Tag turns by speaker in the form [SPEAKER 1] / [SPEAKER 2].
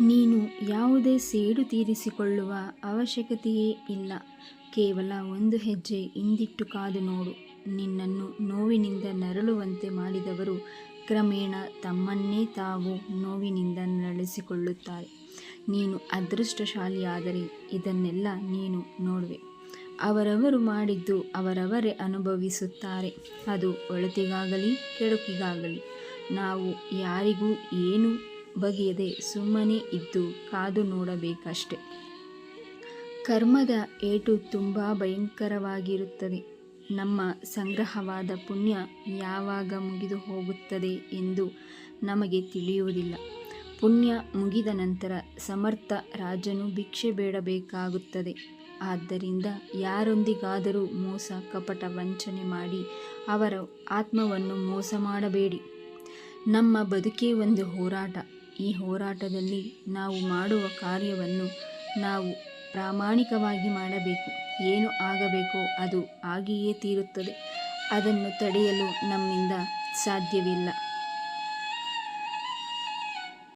[SPEAKER 1] ನೀನು ಯಾವುದೇ ಸೇಡು ತೀರಿಸಿಕೊಳ್ಳುವ ಅವಶ್ಯಕತೆಯೇ ಇಲ್ಲ. ಕೇವಲ ಒಂದು ಹೆಜ್ಜೆ ಹಿಂದಿಟ್ಟು ಕಾದು ನೋಡು. ನಿನ್ನನ್ನು ನೋವಿನಿಂದ ನರಳುವಂತೆ ಮಾಡಿದವರು ಕ್ರಮೇಣ ತಮ್ಮನ್ನೇ ತಾವು ನೋವಿನಿಂದ ನರಳಿಸಿಕೊಳ್ಳುತ್ತಾರೆ. ನೀನು ಅದೃಷ್ಟಶಾಲಿಯಾದರೆ ಇದನ್ನೆಲ್ಲ ನೀನು ನೋಡುವೆ. ಅವರವರು ಮಾಡಿದ್ದು ಅವರವರೇ ಅನುಭವಿಸುತ್ತಾರೆ. ಅದು ಒಳಿತಿಗಾಗಲಿ ಕೆಡುಕಿಗಾಗಲಿ. ನಾವು ಯಾರಿಗೂ ಏನು ಬಗೆಯದೆ ಸುಮ್ಮನೆ ಇದ್ದು ಕಾದು ನೋಡಬೇಕಷ್ಟೆ. ಕರ್ಮದ ಏಟು ತುಂಬ ಭಯಂಕರವಾಗಿರುತ್ತದೆ. ನಮ್ಮ ಸಂಗ್ರಹವಾದ ಪುಣ್ಯ ಯಾವಾಗ ಮುಗಿದು ಹೋಗುತ್ತದೆ ಎಂದು ನಮಗೆ ತಿಳಿಯುವುದಿಲ್ಲ. ಪುಣ್ಯ ಮುಗಿದ ನಂತರ ಸಮರ್ಥ ರಾಜನು ಭಿಕ್ಷೆ ಬೇಡಬೇಕಾಗುತ್ತದೆ. ಆದ್ದರಿಂದ ಯಾರೊಂದಿಗಾದರೂ ಮೋಸ ಕಪಟ ವಂಚನೆ ಮಾಡಿ ಅವರ ಆತ್ಮವನ್ನು ಮೋಸ ಮಾಡಬೇಡಿ. ನಮ್ಮ ಬದುಕೇ ಒಂದು ಹೋರಾಟ. ಈ ಹೋರಾಟದಲ್ಲಿ ನಾವು ಮಾಡುವ ಕಾರ್ಯವನ್ನು ನಾವು ಪ್ರಾಮಾಣಿಕವಾಗಿ ಮಾಡಬೇಕು. ಏನು ಆಗಬೇಕೋ ಅದು ಆಗಿಯೇ ತೀರುತ್ತದೆ. ಅದನ್ನು ತಡೆಯಲು ನಮ್ಮಿಂದ ಸಾಧ್ಯವಿಲ್ಲ.